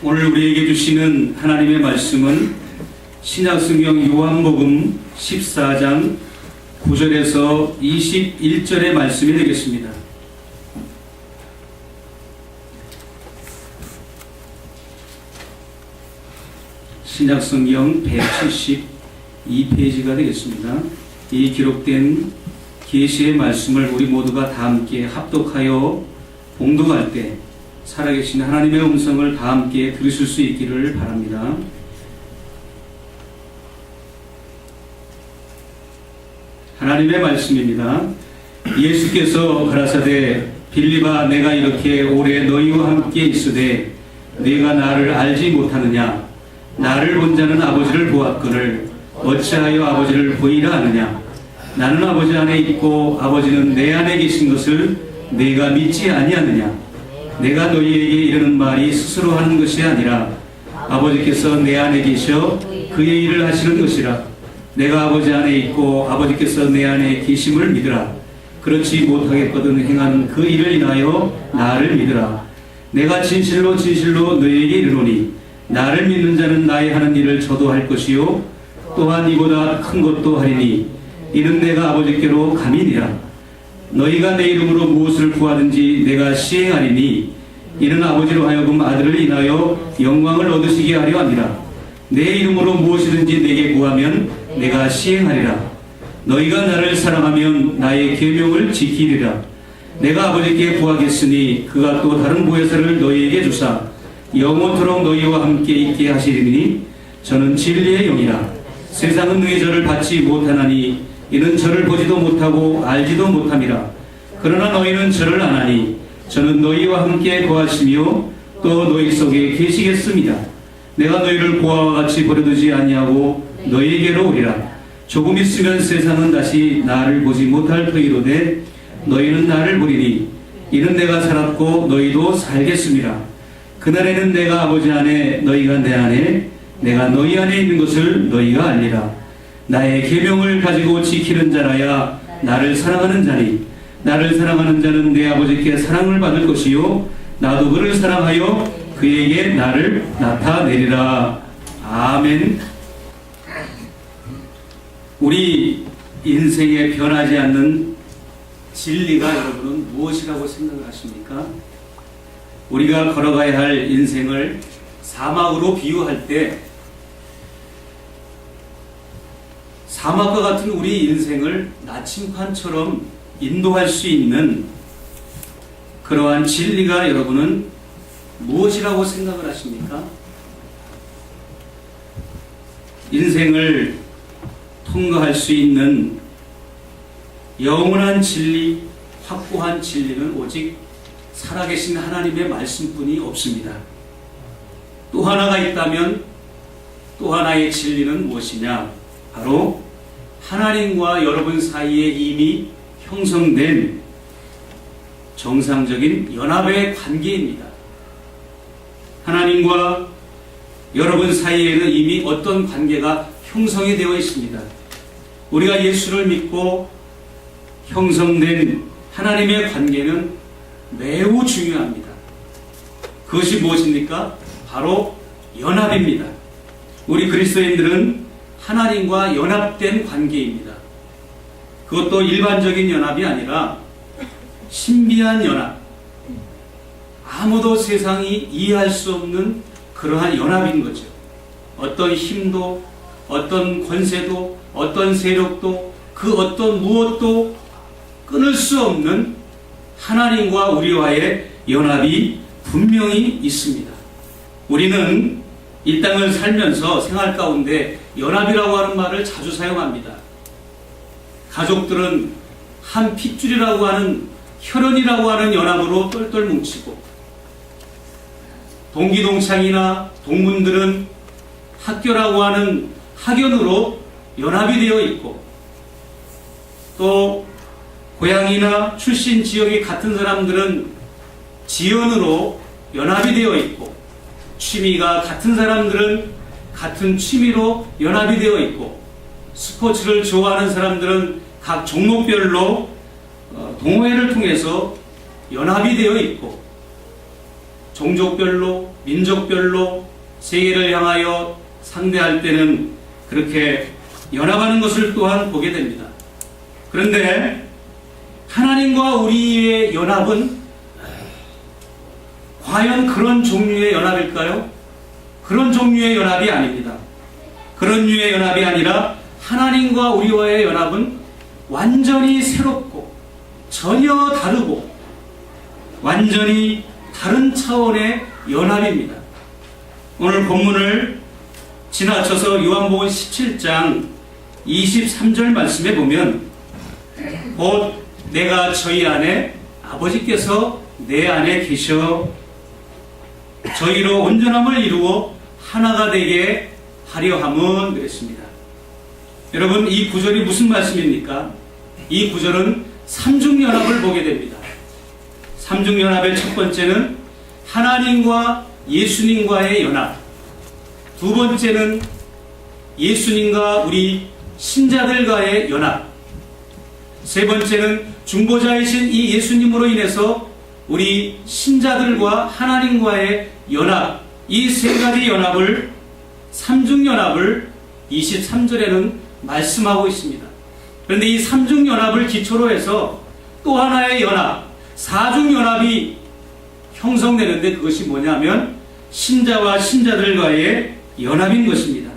오늘 우리에게 주시는 하나님의 말씀은 신약성경 요한복음 14장 9절에서 21절의 말씀이 되겠습니다. 신약성경 172페이지가 되겠습니다. 이 기록된 계시의 말씀을 우리 모두가 다 함께 합독하여 봉독할 때 살아계신 하나님의 음성을 다 함께 들으실 수 있기를 바랍니다. 하나님의 말씀입니다. 예수께서 가라사대 빌립아, 내가 이렇게 오래 너희와 함께 있으되 네가 나를 알지 못하느냐? 나를 본 자는 아버지를 보았거늘 어찌하여 아버지를 보이라 하느냐? 나는 아버지 안에 있고 아버지는 내 안에 계신 것을 네가 믿지 아니하느냐? 내가 너희에게 이르는 말이 스스로 하는 것이 아니라 아버지께서 내 안에 계셔 그의 일을 하시는 것이라. 내가 아버지 안에 있고 아버지께서 내 안에 계심을 믿으라. 그렇지 못하겠거든 행하는 그 일을 인하여 나를 믿으라. 내가 진실로 진실로 너희에게 이르노니 나를 믿는 자는 나의 하는 일을 저도 할 것이요 또한 이보다 큰 것도 하리니 이는 내가 아버지께로 감이니라. 너희가 내 이름으로 무엇을 구하든지 내가 시행하리니 이는 아버지로 하여금 아들을 인하여 영광을 얻으시게 하려 함이라. 내 이름으로 무엇이든지 내게 구하면 내가 시행하리라. 너희가 나를 사랑하면 나의 계명을 지키리라. 내가 아버지께 구하겠으니 그가 또 다른 보혜사를 너희에게 주사 영원토록 너희와 함께 있게 하시리니 저는 진리의 영이라. 세상은 너희 저를 받지 못하나니 이는 저를 보지도 못하고 알지도 못함이라. 그러나 너희는 저를 아나니 저는 너희와 함께 거하시며 또 너희 속에 계시겠습니다. 내가 너희를 고아와 같이 버려두지 아니하고 너희에게로 오리라. 조금 있으면 세상은 다시 나를 보지 못할 터이로되 너희는 나를 보리니 이는 내가 살았고 너희도 살겠습니다. 그날에는 내가 아버지 안에 너희가 내 안에 내가 너희 안에 있는 것을 너희가 알리라. 나의 계명을 가지고 지키는 자라야 나를 사랑하는 자니 나를 사랑하는 자는 내 아버지께 사랑을 받을 것이요 나도 그를 사랑하여 그에게 나를 나타내리라. 아멘. 우리 인생에 변하지 않는 진리가 여러분은 무엇이라고 생각을 하십니까? 우리가 걸어가야 할 인생을 사막으로 비유할 때 사막과 같은 우리 인생을 나침판처럼 인도할 수 있는 그러한 진리가 여러분은 무엇이라고 생각을 하십니까? 인생을 통과할 수 있는 영원한 진리, 확고한 진리는 오직 살아계신 하나님의 말씀뿐이 없습니다. 또 하나가 있다면 또 하나의 진리는 무엇이냐? 바로 하나님과 여러분 사이에 이미 형성된 정상적인 연합의 관계입니다. 하나님과 여러분 사이에는 이미 어떤 관계가 형성이 되어 있습니다. 우리가 예수를 믿고 형성된 하나님의 관계는 매우 중요합니다. 그것이 무엇입니까? 바로 연합입니다. 우리 그리스도인들은 하나님과 연합된 관계입니다. 그것도 일반적인 연합이 아니라 신비한 연합, 아무도 세상이 이해할 수 없는 그러한 연합인 거죠. 어떤 힘도, 어떤 권세도, 어떤 세력도, 그 어떤 무엇도 끊을 수 없는 하나님과 우리와의 연합이 분명히 있습니다. 우리는 이 땅을 살면서 생활 가운데 연합이라고 하는 말을 자주 사용합니다. 가족들은 한 핏줄이라고 하는 혈연이라고 하는 연합으로 똘똘 뭉치고, 동기동창이나 동문들은 학교라고 하는 학연으로 연합이 되어 있고, 또 고향이나 출신 지역이 같은 사람들은 지연으로 연합이 되어 있고, 취미가 같은 사람들은 같은 취미로 연합이 되어 있고, 스포츠를 좋아하는 사람들은 각 종목별로 동호회를 통해서 연합이 되어 있고, 종족별로 민족별로 세계를 향하여 상대할 때는 그렇게 연합하는 것을 또한 보게 됩니다. 그런데 하나님과 우리의 연합은 과연 그런 종류의 연합일까요? 그런 종류의 연합이 아닙니다. 그런 류의 연합이 아니라 하나님과 우리와의 연합은 완전히 새롭고 전혀 다르고 완전히 다른 차원의 연합입니다. 오늘 본문을 지나쳐서 요한복음 17장 23절 말씀에 보면 곧 내가 저희 안에 아버지께서 내 안에 계셔 저희로 온전함을 이루어 하나가 되게 하려 함은 그랬습니다. 여러분, 이 구절이 무슨 말씀입니까? 이 구절은 삼중연합을 보게 됩니다. 삼중연합의 첫 번째는 하나님과 예수님과의 연합, 두 번째는 예수님과 우리 신자들과의 연합, 세 번째는 중보자이신 이 예수님으로 인해서 우리 신자들과 하나님과의 연합, 이 세 가지 연합을, 삼중연합을 23절에는 말씀하고 있습니다. 그런데 이 삼중연합을 기초로 해서 또 하나의 연합, 사중연합이 형성되는데 그것이 뭐냐면 신자와 신자들과의 연합인 것입니다.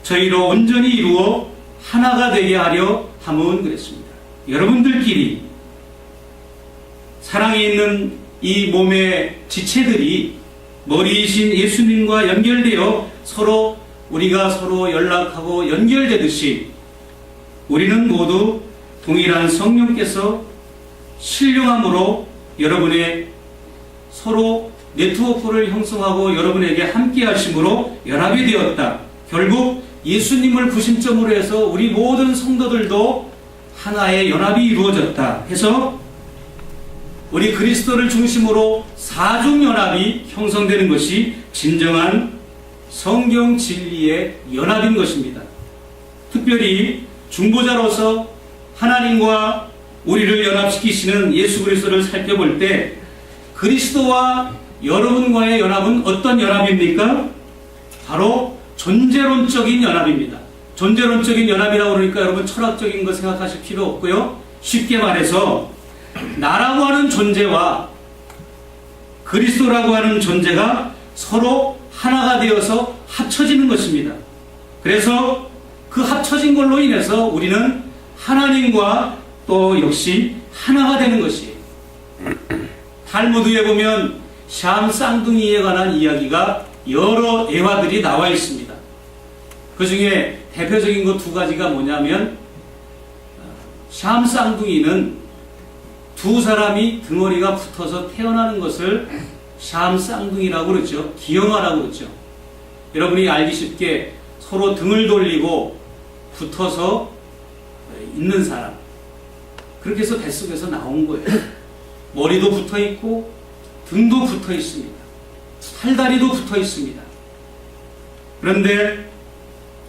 저희로 온전히 이루어 하나가 되게 하려 함은 그랬습니다. 여러분들끼리 사랑에 있는 이 몸의 지체들이 머리이신 예수님과 연결되어 우리가 서로 연락하고 연결되듯이 우리는 모두 동일한 성령께서 신령함으로 여러분의 서로 네트워크를 형성하고 여러분에게 함께 하심으로 연합이 되었다. 결국 예수님을 구심점으로 해서 우리 모든 성도들도 하나의 연합이 이루어졌다 해서 우리 그리스도를 중심으로 사중연합이 형성되는 것이 진정한 성경 진리의 연합인 것입니다. 특별히 중보자로서 하나님과 우리를 연합시키시는 예수 그리스도를 살펴볼 때 그리스도와 여러분과의 연합은 어떤 연합입니까? 바로 존재론적인 연합입니다. 존재론적인 연합이라고 그러니까 여러분 철학적인 거 생각하실 필요 없고요. 쉽게 말해서 나라고 하는 존재와 그리스도라고 하는 존재가 서로 하나가 되어서 합쳐지는 것입니다. 그래서 그 합쳐진 걸로 인해서 우리는 하나님과 또 역시 하나가 되는 것이에요. 탈무드에 보면 샴 쌍둥이에 관한 이야기가 여러 예화들이 나와 있습니다. 그 중에 대표적인 것 두 가지가 뭐냐면 샴 쌍둥이는 두 사람이 등허리가 붙어서 태어나는 것을 샴 쌍둥이라고 그러죠. 기형아라고 그러죠. 여러분이 알기 쉽게 서로 등을 돌리고 붙어서 있는 사람, 그렇게 해서 뱃속에서 나온 거예요. 머리도 붙어 있고 등도 붙어 있습니다. 팔다리도 붙어 있습니다. 그런데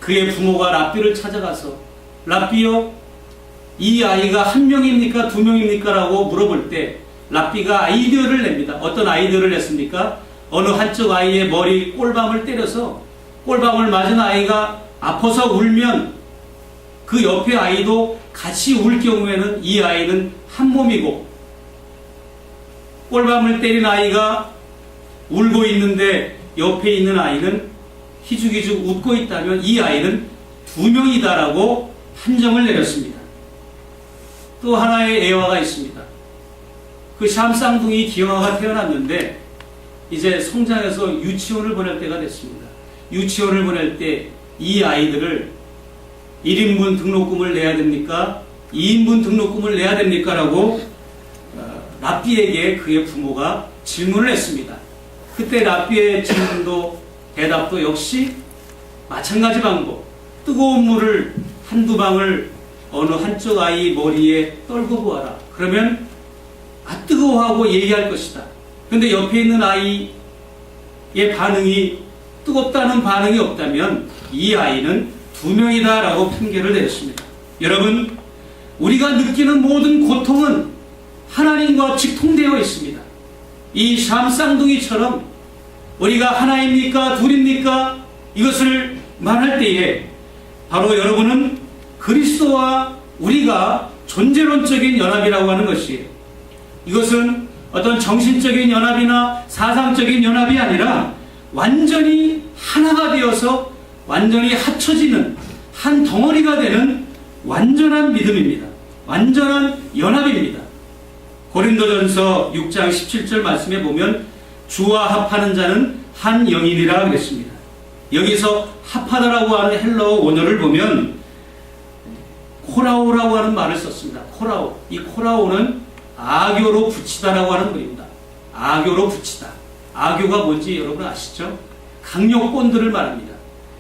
그의 부모가 랍비를 찾아가서 랍비요, 이 아이가 한 명입니까? 두 명입니까? 라고 물어볼 때 랍비가 아이디어를 냅니다. 어떤 아이디어를 냈습니까? 어느 한쪽 아이의 머리 꼴밤을 때려서 꼴밤을 맞은 아이가 아파서 울면 그 옆에 아이도 같이 울 경우에는 이 아이는 한 몸이고, 꼴밤을 때린 아이가 울고 있는데 옆에 있는 아이는 희죽희죽 웃고 있다면 이 아이는 두 명이다라고 판정을 내렸습니다. 또 하나의 예화가 있습니다. 그 샴 쌍둥이 기형아가 태어났는데 이제 성장해서 유치원을 보낼 때가 됐습니다. 유치원을 보낼 때 이 아이들을 1인분 등록금을 내야 됩니까? 2인분 등록금을 내야 됩니까? 라고 랍비에게 그의 부모가 질문을 했습니다. 그때 랍비의 질문도 대답도 역시 마찬가지 방법. 뜨거운 물을 한두 방울 어느 한쪽 아이 머리에 떨고 보아라. 그러면 뜨거워하고 얘기할 것이다. 근데 옆에 있는 아이의 반응이 뜨겁다는 반응이 없다면 이 아이는 두 명이다 라고 판결을 내렸습니다. 여러분, 우리가 느끼는 모든 고통은 하나님과 직통되어 있습니다. 이 샴 쌍둥이처럼 우리가 하나입니까? 둘입니까? 이것을 말할 때에 바로 여러분은 그리스도와 우리가 존재론적인 연합이라고 하는 것이에요. 이것은 어떤 정신적인 연합이나 사상적인 연합이 아니라 완전히 하나가 되어서 완전히 합쳐지는 한 덩어리가 되는 완전한 믿음입니다. 완전한 연합입니다. 고린도전서 6장 17절 말씀에 보면 주와 합하는 자는 한 영이니라 그랬습니다. 여기서 합하다라고 하는 헬라어 원어를 보면 코라오라고 하는 말을 썼습니다. 코라오. 이 코라오는 아교로 붙이다라고 하는 말입니다. 아교로 붙이다. 아교가 뭔지 여러분 아시죠? 강력본드를 말합니다.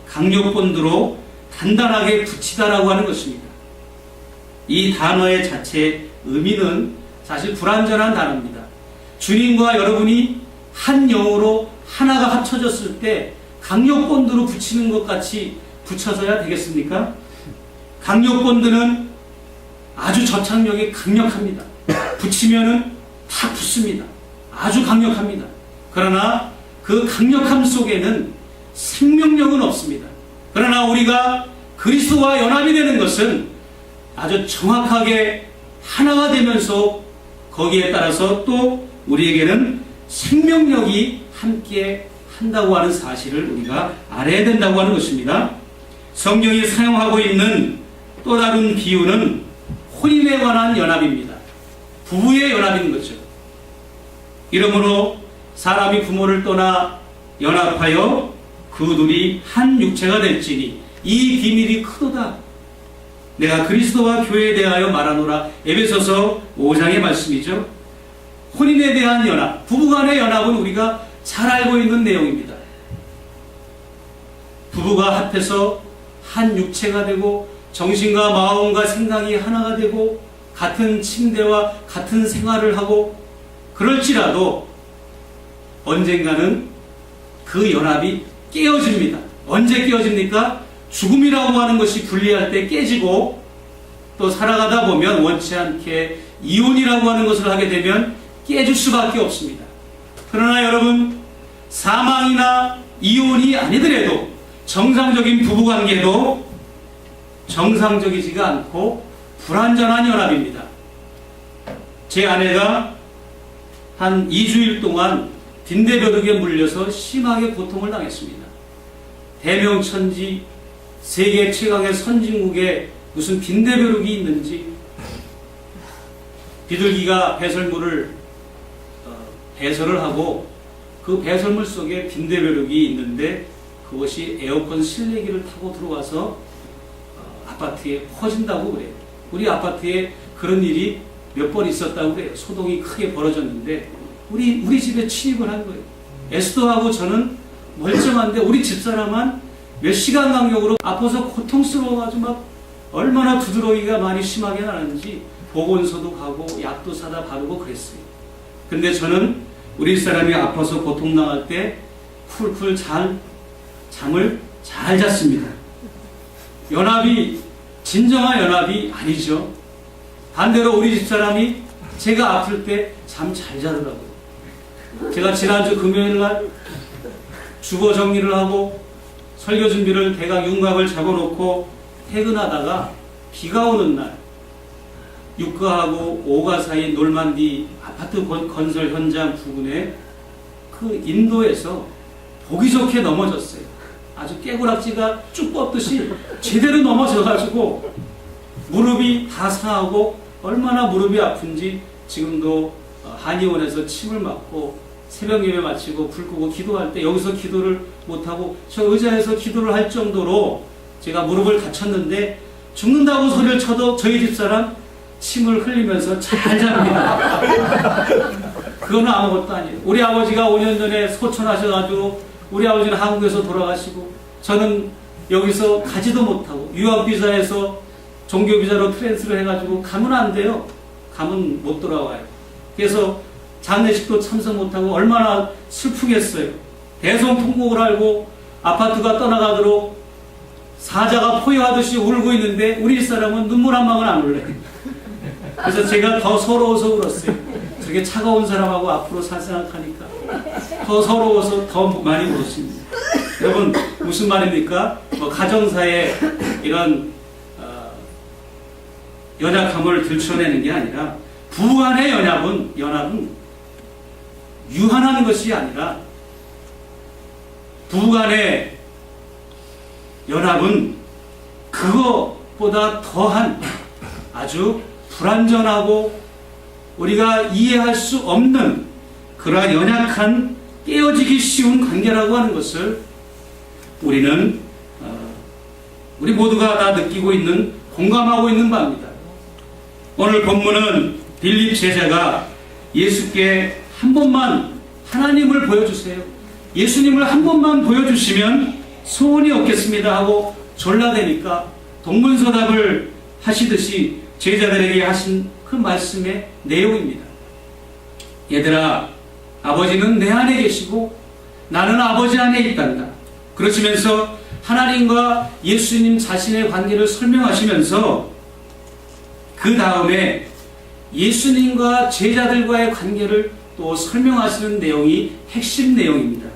강력본드로 단단하게 붙이다라고 하는 것입니다. 이 단어의 자체 의미는 사실 불완전한 단어입니다. 주님과 여러분이 한 영으로 하나가 합쳐졌을 때 강력본드로 붙이는 것 같이 붙여져야 되겠습니까? 강력본드는 아주 접착력이 강력합니다. 붙이면은 다 붙습니다. 아주 강력합니다. 그러나 그 강력함 속에는 생명력은 없습니다. 그러나 우리가 그리스도와 연합이 되는 것은 아주 정확하게 하나가 되면서 거기에 따라서 또 우리에게는 생명력이 함께 한다고 하는 사실을 우리가 알아야 된다고 하는 것입니다. 성경이 사용하고 있는 또 다른 비유는 혼인에 관한 연합입니다. 부부의 연합인 거죠. 이러므로 사람이 부모를 떠나 연합하여 그 둘이 한 육체가 될지니 이 비밀이 크도다. 내가 그리스도와 교회에 대하여 말하노라. 에베소서 5장의 말씀이죠. 혼인에 대한 연합, 부부간의 연합은 우리가 잘 알고 있는 내용입니다. 부부가 합해서 한 육체가 되고 정신과 마음과 생각이 하나가 되고 같은 침대와 같은 생활을 하고 그럴지라도 언젠가는 그 연합이 깨어집니다. 언제 깨어집니까? 죽음이라고 하는 것이 분리할 때 깨지고 또 살아가다 보면 원치 않게 이혼이라고 하는 것을 하게 되면 깨질 수밖에 없습니다. 그러나 여러분, 사망이나 이혼이 아니더라도 정상적인 부부관계도 정상적이지가 않고 불완전한 연합입니다. 제 아내가 한 2주일 동안 빈대벼룩에 물려서 심하게 고통을 당했습니다. 대명천지 세계 최강의 선진국에 무슨 빈대벼룩이 있는지 비둘기가 배설물을 배설을 하고 그 배설물 속에 빈대벼룩이 있는데 그것이 에어컨 실내기를 타고 들어와서 아파트에 퍼진다고 그래요. 우리 아파트에 그런 일이 몇 번 있었다고 그래요. 소동이 크게 벌어졌는데 우리 집에 침입을 한 거예요. 에스더하고 저는 멀쩡한데 우리 집사람은 몇 시간 간격으로 아파서 고통스러워가지고 막 얼마나 두드러기가 많이 심하게 나는지 보건소도 가고 약도 사다 바르고 그랬어요. 근데 저는 우리 사람이 아파서 고통당할 때 쿨쿨 잠을 잘 잤습니다. 연합이 진정한 연합이 아니죠. 반대로 우리 집사람이 제가 아플 때 잠 잘 자더라고요. 제가 지난주 금요일날 주거 정리를 하고 설교 준비를 대강 윤곽을 잡아놓고 퇴근하다가 비가 오는 날 6가하고 5가 사이 놀만디 아파트 건설 현장 부근에 그 인도에서 보기 좋게 넘어졌어요. 아주 깨구락지가 쭉 뻗듯이 제대로 넘어져가지고 무릎이 다 상하고 얼마나 무릎이 아픈지 지금도 한의원에서 침을 맞고 새벽 예배 마치고 불 끄고 기도할 때 여기서 기도를 못하고 저 의자에서 기도를 할 정도로 제가 무릎을 다쳤는데 죽는다고 소리를 쳐도 저희 집사람 침을 흘리면서 잘 잡니다. 그거는 아무것도 아니에요. 우리 아버지가 5년 전에 소천하셔가지고 우리 아버지는 한국에서 돌아가시고 저는 여기서 가지도 못하고 유학비자에서 종교비자로 트랜스를 해가지고 가면 안 돼요. 가면 못 돌아와요. 그래서 장례식도 참석 못하고 얼마나 슬프겠어요. 대성통곡을 알고 아파트가 떠나가도록 사자가 포효하듯이 울고 있는데 우리 사람은 눈물 한 방울 안 흘려요. 그래서 제가 더 서러워서 울었어요. 저렇게 차가운 사람하고 앞으로 살 생각하니까 더 서러워서 더 많이 울었습니다. 여러분 무슨 말입니까? 뭐 가정사에 이런 연약함을 들춰내는 게 아니라 부부간의 연합은 유한한 것이 아니라 부부간의 연합은 그것보다 더한 아주 불완전하고 우리가 이해할 수 없는 그러한 연약한 깨어지기 쉬운 관계라고 하는 것을 우리는 우리 모두가 다 느끼고 있는 공감하고 있는 바입니다. 오늘 본문은 빌립 제자가 예수께 한 번만 하나님을 보여주세요. 예수님을 한 번만 보여주시면 소원이 없겠습니다 하고 졸라대니까 동문서답을 하시듯이 제자들에게 하신 그 말씀의 내용입니다. 얘들아, 아버지는 내 안에 계시고 나는 아버지 안에 있단다. 그러시면서 하나님과 예수님 자신의 관계를 설명하시면서 그 다음에 예수님과 제자들과의 관계를 또 설명하시는 내용이 핵심 내용입니다.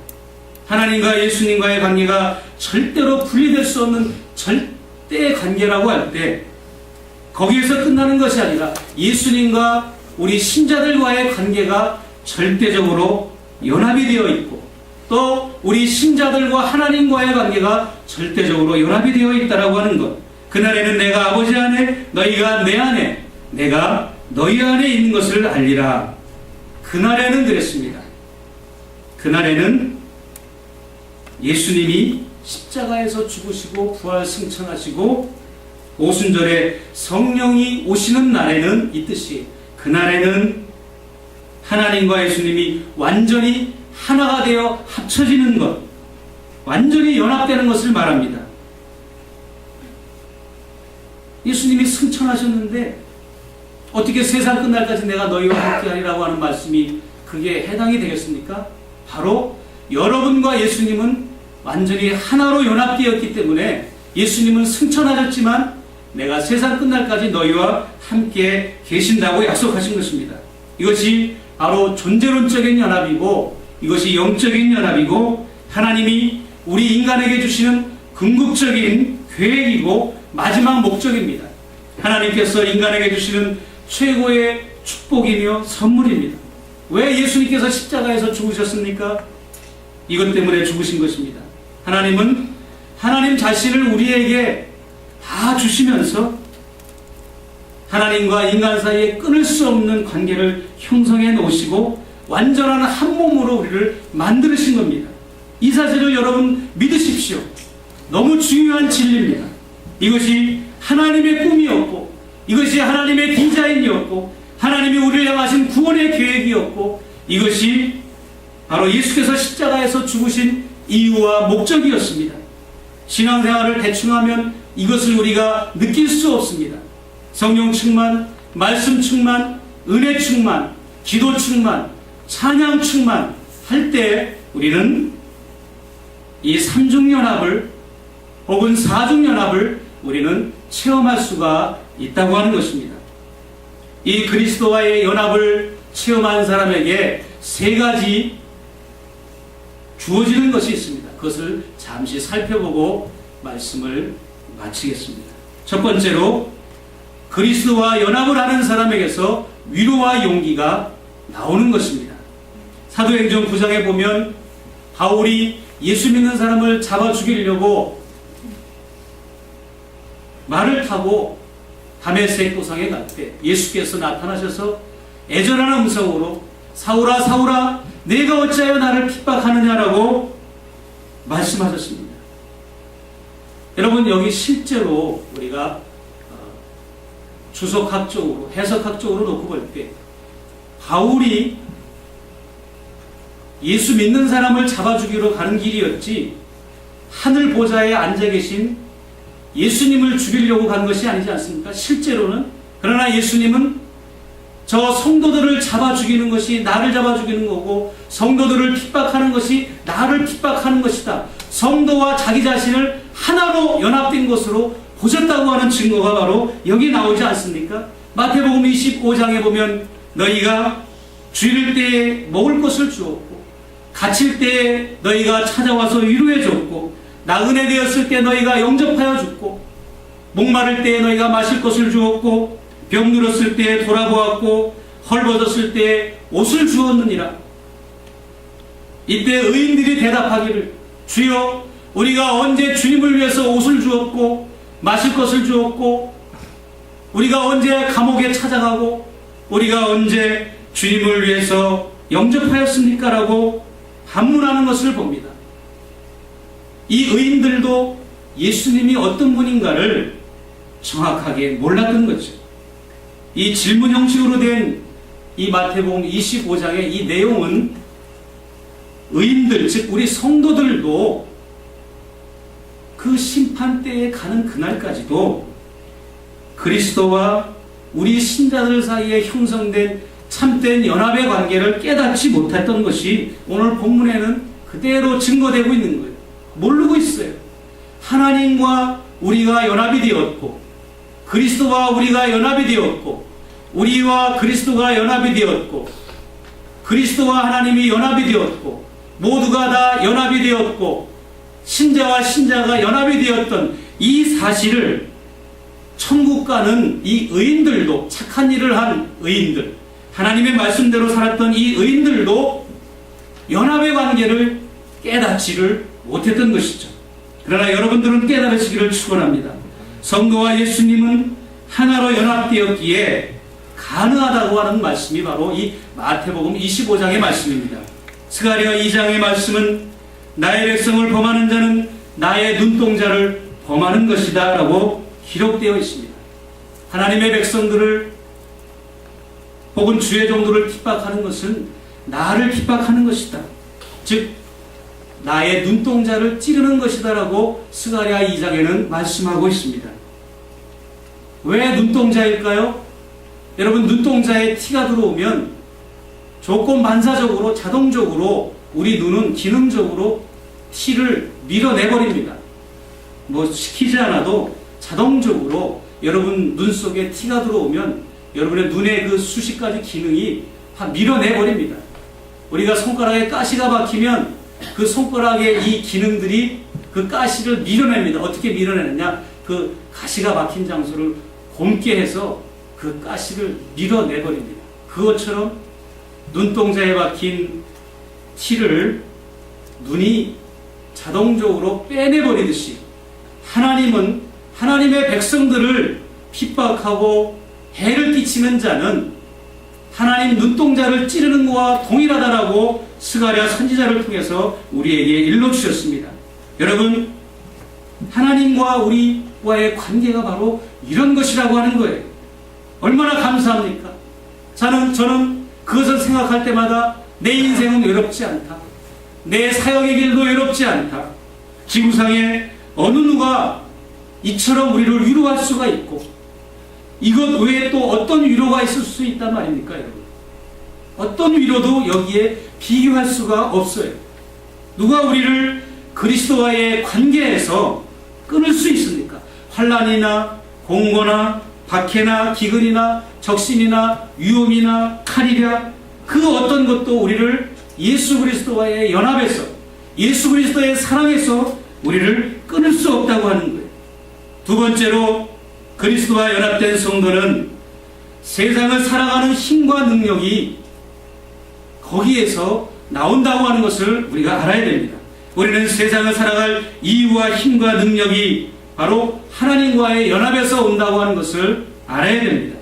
하나님과 예수님과의 관계가 절대로 분리될 수 없는 절대 관계라고 할 때 거기에서 끝나는 것이 아니라 예수님과 우리 신자들과의 관계가 절대적으로 연합이 되어 있고 또 우리 신자들과 하나님과의 관계가 절대적으로 연합이 되어 있다라고 하는 것. 그날에는 내가 아버지 안에 너희가 내 안에 내가 너희 안에 있는 것을 알리라. 그날에는 그랬습니다. 그날에는 예수님이 십자가에서 죽으시고 부활 승천하시고 오순절에 성령이 오시는 날에는 이 뜻이 그날에는 하나님과 예수님이 완전히 하나가 되어 합쳐지는 것, 완전히 연합되는 것을 말합니다. 예수님이 승천하셨는데 어떻게 세상 끝날까지 내가 너희와 함께하리라고 하는 말씀이 그게 해당이 되겠습니까? 바로 여러분과 예수님은 완전히 하나로 연합되었기 때문에 예수님은 승천하셨지만 내가 세상 끝날까지 너희와 함께 계신다고 약속하신 것입니다. 이것이 바로 존재론적인 연합이고 이것이 영적인 연합이고 하나님이 우리 인간에게 주시는 궁극적인 계획이고 마지막 목적입니다. 하나님께서 인간에게 주시는 최고의 축복이며 선물입니다. 왜 예수님께서 십자가에서 죽으셨습니까? 이것 때문에 죽으신 것입니다. 하나님은 하나님 자신을 우리에게 다 주시면서 하나님과 인간 사이에 끊을 수 없는 관계를 형성해 놓으시고 완전한 한 몸으로 우리를 만드신 겁니다. 이 사실을 여러분 믿으십시오. 너무 중요한 진리입니다. 이것이 하나님의 꿈이었고 이것이 하나님의 디자인이었고 하나님이 우리를 향하신 구원의 계획이었고 이것이 바로 예수께서 십자가에서 죽으신 이유와 목적이었습니다. 신앙생활을 대충하면 이것을 우리가 느낄 수 없습니다. 성령 충만, 말씀 충만, 은혜 충만, 기도 충만, 찬양 충만 할 때 우리는 이 삼중연합을 혹은 사중연합을 우리는 체험할 수가 있다고 하는 것입니다. 이 그리스도와의 연합을 체험한 사람에게 세 가지 주어지는 것이 있습니다. 그것을 잠시 살펴보고 말씀을 마치겠습니다. 첫 번째로 그리스도와 연합을 하는 사람에게서 위로와 용기가 나오는 것입니다. 사도행전 9장에 보면 바울이 예수 믿는 사람을 잡아 죽이려고 말을 타고 다메섹 도상에 갈 때 예수께서 나타나셔서 애절한 음성으로 사울아 사울아 내가 어찌하여 나를 핍박하느냐라고 말씀하셨습니다. 여러분 여기 실제로 우리가 주석학적으로 해석학적으로 놓고 볼 때 바울이 예수 믿는 사람을 잡아 죽이러 가는 길이었지 하늘 보좌에 앉아 계신 예수님을 죽이려고 간 것이 아니지 않습니까? 실제로는. 그러나 예수님은 저 성도들을 잡아 죽이는 것이 나를 잡아 죽이는 거고 성도들을 핍박하는 것이 나를 핍박하는 것이다. 성도와 자기 자신을 하나로 연합된 것으로 보셨다고 하는 증거가 바로 여기 나오지 않습니까? 마태복음 25장에 보면 너희가 주일 때에 먹을 것을 주었고, 갇힐 때에 너희가 찾아와서 위로해 줬고, 나그네 되었을 때 너희가 영접하여 줬고, 목마를 때에 너희가 마실 것을 주었고, 병들었을 때에 돌아보았고, 헐벗었을 때에 옷을 주었느니라. 이때 의인들이 대답하기를, 주여, 우리가 언제 주님을 위해서 옷을 주었고 마실 것을 주었고, 우리가 언제 감옥에 찾아가고, 우리가 언제 주님을 위해서 영접하였습니까? 라고 반문하는 것을 봅니다. 이 의인들도 예수님이 어떤 분인가를 정확하게 몰랐던 거죠. 이 질문 형식으로 된 이 마태복음 25장의 이 내용은 의인들, 즉 우리 성도들도 그 심판대에 가는 그날까지도 그리스도와 우리 신자들 사이에 형성된 참된 연합의 관계를 깨닫지 못했던 것이 오늘 본문에는 그대로 증거되고 있는 거예요. 모르고 있어요. 하나님과 우리가 연합이 되었고, 그리스도와 우리가 연합이 되었고, 우리와 그리스도가 연합이 되었고, 그리스도와 하나님이 연합이 되었고, 모두가 다 연합이 되었고, 신자와 신자가 연합이 되었던 이 사실을 천국 가는 이 의인들도, 착한 일을 한 의인들, 하나님의 말씀대로 살았던 이 의인들도 연합의 관계를 깨닫지를 못했던 것이죠. 그러나 여러분들은 깨달으시기를 축원합니다. 성도와 예수님은 하나로 연합되었기에 가능하다고 하는 말씀이 바로 이 마태복음 25장의 말씀입니다. 스가랴 2장의 말씀은 나의 백성을 범하는 자는 나의 눈동자를 범하는 것이다 라고 기록되어 있습니다. 하나님의 백성들을 혹은 주의 종들을 핍박하는 것은 나를 핍박하는 것이다. 즉 나의 눈동자를 찌르는 것이다 라고 스가랴 2장에는 말씀하고 있습니다. 왜 눈동자일까요? 여러분, 눈동자에 티가 들어오면 조건 반사적으로 자동적으로 우리 눈은 기능적으로 티를 밀어내버립니다. 뭐 시키지 않아도 자동적으로 여러분 눈 속에 티가 들어오면 여러분의 눈의 그 수십 가지 기능이 다 밀어내버립니다. 우리가 손가락에 가시가 박히면 그 손가락의 이 기능들이 그 가시를 밀어냅니다. 어떻게 밀어내느냐? 그 가시가 박힌 장소를 곰게 해서 그 가시를 밀어내버립니다. 그것처럼 눈동자에 박힌 티를 눈이 자동적으로 빼내버리듯이 하나님은 하나님의 백성들을 핍박하고 해를 끼치는 자는 하나님 눈동자를 찌르는 것과 동일하다라고 스가랴 선지자를 통해서 우리에게 일러주셨습니다. 여러분, 하나님과 우리와의 관계가 바로 이런 것이라고 하는 거예요. 얼마나 감사합니까? 저는 그것을 생각할 때마다 내 인생은 외롭지 않다. 내 사역의 길도 외롭지 않다. 지구상에 어느 누가 이처럼 우리를 위로할 수가 있고, 이것 외에 또 어떤 위로가 있을 수 있단 말입니까, 여러분? 어떤 위로도 여기에 비교할 수가 없어요. 누가 우리를 그리스도와의 관계에서 끊을 수 있습니까? 환난이나 공고나 박해나 기근이나 적신이나 위험이나 칼이랴, 그 어떤 것도 우리를 예수 그리스도와의 연합에서, 예수 그리스도의 사랑에서 우리를 끊을 수 없다고 하는 거예요. 두 번째로, 그리스도와 연합된 성도는 세상을 살아가는 힘과 능력이 거기에서 나온다고 하는 것을 우리가 알아야 됩니다. 우리는 세상을 살아갈 이유와 힘과 능력이 바로 하나님과의 연합에서 온다고 하는 것을 알아야 됩니다.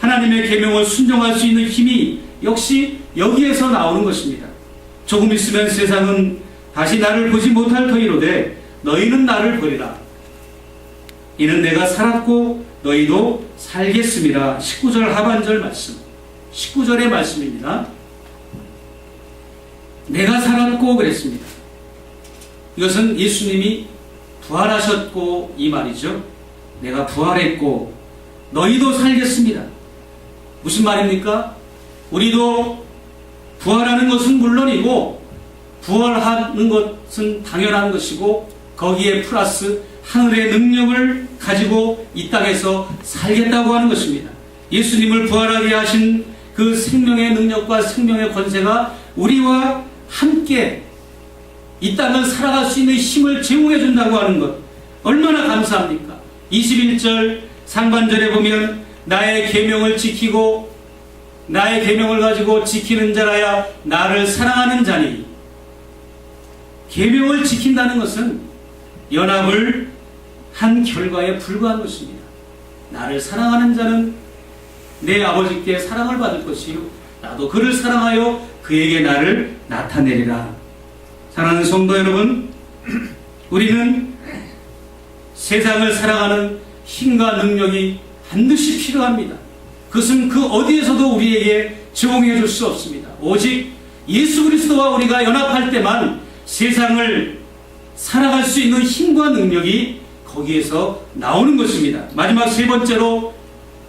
하나님의 계명을 순종할 수 있는 힘이 역시 여기에서 나오는 것입니다. 조금 있으면 세상은 다시 나를 보지 못할 터이로되 너희는 나를 보리라. 이는 내가 살았고 너희도 살겠습니다. 19절 하반절 말씀, 19절의 말씀입니다. 내가 살았고 그랬습니다. 이것은 예수님이 부활하셨고 이 말이죠. 내가 부활했고 너희도 살겠습니다. 무슨 말입니까? 우리도 부활하는 것은 물론이고 부활하는 것은 당연한 것이고 거기에 플러스 하늘의 능력을 가지고 이 땅에서 살겠다고 하는 것입니다. 예수님을 부활하게 하신 그 그 생명의 능력과 생명의 권세가 우리와 함께 이 땅을 살아갈 수 있는 힘을 제공해 준다고 하는 것, 얼마나 감사합니까? 21절 상반절에 보면 나의 계명을 지키고 나의 계명을 가지고 지키는 자라야 나를 사랑하는 자니, 계명을 지킨다는 것은 연합을 한 결과에 불과한 것입니다. 나를 사랑하는 자는 내 아버지께 사랑을 받을 것이요 나도 그를 사랑하여 그에게 나를 나타내리라. 사랑하는 성도 여러분, 우리는 세상을 살아가는 힘과 능력이 반드시 필요합니다. 그것은 그 어디에서도 우리에게 제공해 줄 수 없습니다. 오직 예수 그리스도와 우리가 연합할 때만 세상을 살아갈 수 있는 힘과 능력이 거기에서 나오는 것입니다. 마지막 세 번째로,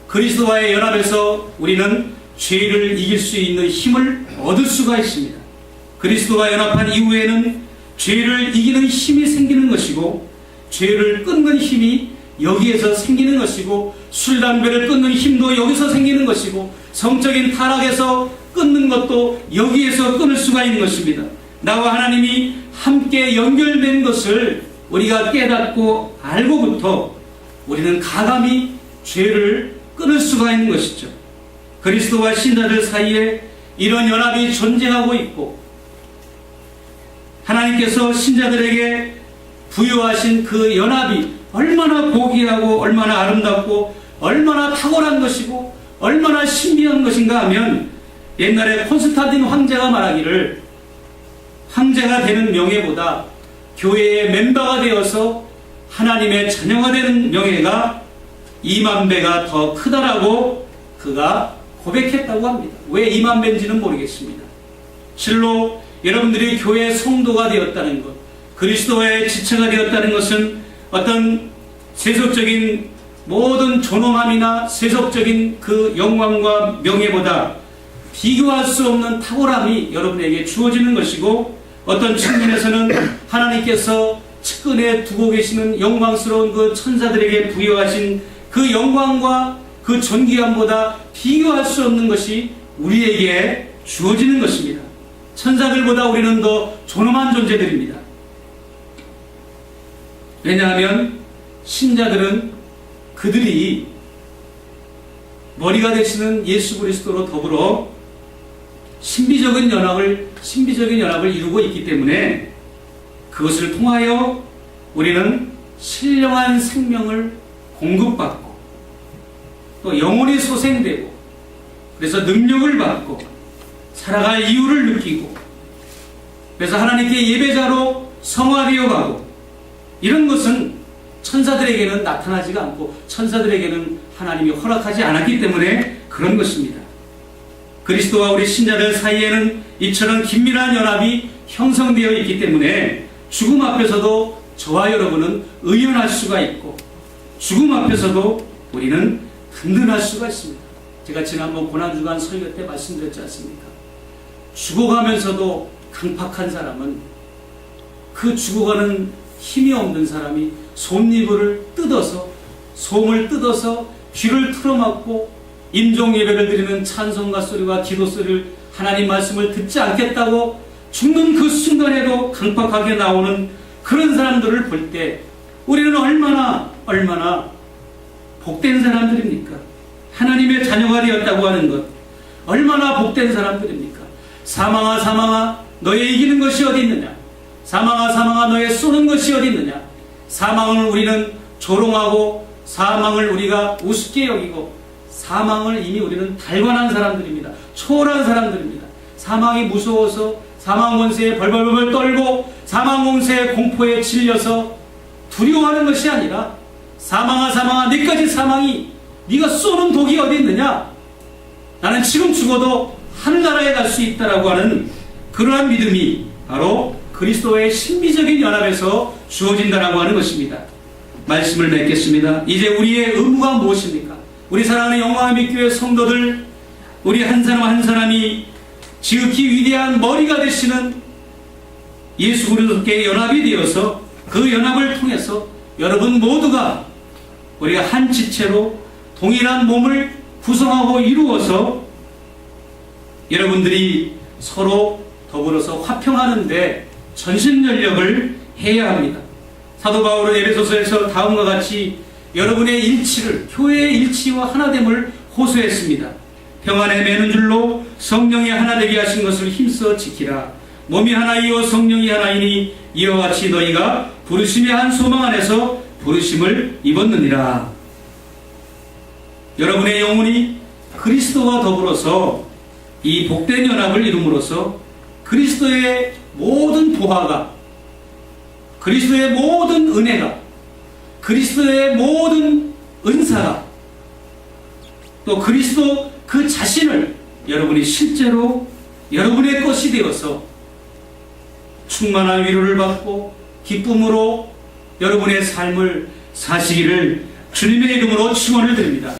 그리스도와의 연합에서 우리는 죄를 이길 수 있는 힘을 얻을 수가 있습니다. 그리스도와 연합한 이후에는 죄를 이기는 힘이 생기는 것이고, 죄를 끊는 힘이 여기에서 생기는 것이고, 술, 담배를 끊는 힘도 여기서 생기는 것이고, 성적인 타락에서 끊는 것도 여기에서 끊을 수가 있는 것입니다. 나와 하나님이 함께 연결된 것을 우리가 깨닫고 알고부터 우리는 가감히 죄를 끊을 수가 있는 것이죠. 그리스도와 신자들 사이에 이런 연합이 존재하고 있고, 하나님께서 신자들에게 부여하신 그 연합이 얼마나 고귀하고 얼마나 아름답고 얼마나 탁월한 것이고 얼마나 신비한 것인가 하면, 옛날에 콘스탄틴 황제가 말하기를, 황제가 되는 명예보다 교회의 멤버가 되어서 하나님의 자녀가 되는 명예가 2만 배가 더 크다라고 그가 고백했다고 합니다. 왜 2만 배인지는 모르겠습니다. 실로 여러분들이 교회의 성도가 되었다는 것, 그리스도의 지체가 되었다는 것은 어떤 세속적인 모든 존엄함이나 세속적인 그 영광과 명예보다 비교할 수 없는 탁월함이 여러분에게 주어지는 것이고, 어떤 측면에서는 하나님께서 측근에 두고 계시는 영광스러운 그 천사들에게 부여하신 그 영광과 그 존귀함보다 비교할 수 없는 것이 우리에게 주어지는 것입니다. 천사들보다 우리는 더 존엄한 존재들입니다. 왜냐하면 신자들은 그들이 머리가 되시는 예수 그리스도로 더불어 신비적인 연합을 이루고 있기 때문에, 그것을 통하여 우리는 신령한 생명을 공급받고 또 영혼이 소생되고, 그래서 능력을 받고 살아갈 이유를 느끼고, 그래서 하나님께 예배자로 성화되어 가고, 이런 것은 천사들에게는 나타나지가 않고 천사들에게는 하나님이 허락하지 않았기 때문에 그런 것입니다. 그리스도와 우리 신자들 사이에는 이처럼 긴밀한 연합이 형성되어 있기 때문에 죽음 앞에서도 저와 여러분은 의연할 수가 있고, 죽음 앞에서도 우리는 든든할 수가 있습니다. 제가 지난번 고난주간 설교 때 말씀드렸지 않습니까? 죽어가면서도 강팍한 사람은, 그 죽어가는 힘이 없는 사람이 솜을 뜯어서 귀를 틀어막고 임종 예배를 드리는 찬송가 소리와 기도 소리를, 하나님 말씀을 듣지 않겠다고 죽는 그 순간에도 강팍하게 나오는 그런 사람들을 볼 때 우리는 얼마나 복된 사람들입니까? 하나님의 자녀가 되었다고 하는 것, 얼마나 복된 사람들입니까? 사망아 사망아 너의 이기는 것이 어디 있느냐? 사망아 사망아 너의 쏘는 것이 어디 있느냐? 사망을 우리는 조롱하고 사망을 우리가 우습게 여기고, 사망을 이미 우리는 달관한 사람들입니다. 초월한 사람들입니다. 사망이 무서워서 사망 권세에 벌벌벌 떨고 사망 권세의 공포에 질려서 두려워하는 것이 아니라, 사망아 사망아 네까지 사망이, 네가 쏘는 독이 어디 있느냐? 나는 지금 죽어도 하늘나라에 갈 수 있다라고 하는 그러한 믿음이 바로 그리스도의 신비적인 연합에서 주어진다라고 하는 것입니다. 말씀을 맺겠습니다. 이제 우리의 의무가 무엇입니까? 우리 사랑하는 영광의 빛교회 성도들, 우리 한 사람 한 사람이 지극히 위대한 머리가 되시는 예수 그리스도께 연합이 되어서, 그 연합을 통해서 여러분 모두가 우리가 한 지체로 동일한 몸을 구성하고 이루어서 여러분들이 서로 더불어서 화평하는데 전심전력을 해야 합니다. 사도 바울은 에베소서에서 다음과 같이 여러분의 일치를, 교회의 일치와 하나됨을 호소했습니다. 평안에 매는 줄로 성령이 하나 되게 하신 것을 힘써 지키라. 몸이 하나이요 성령이 하나이니 이와 같이 너희가 부르심의 한 소망 안에서 부르심을 입었느니라. 여러분의 영혼이 그리스도와 더불어서 이 복된 연합을 이룸으로써 그리스도의 모든 보화가, 그리스도의 모든 은혜가, 그리스도의 모든 은사가, 또 그리스도 그 자신을 여러분이 실제로 여러분의 것이 되어서 충만한 위로를 받고 기쁨으로 여러분의 삶을 사시기를 주님의 이름으로 축원을 드립니다.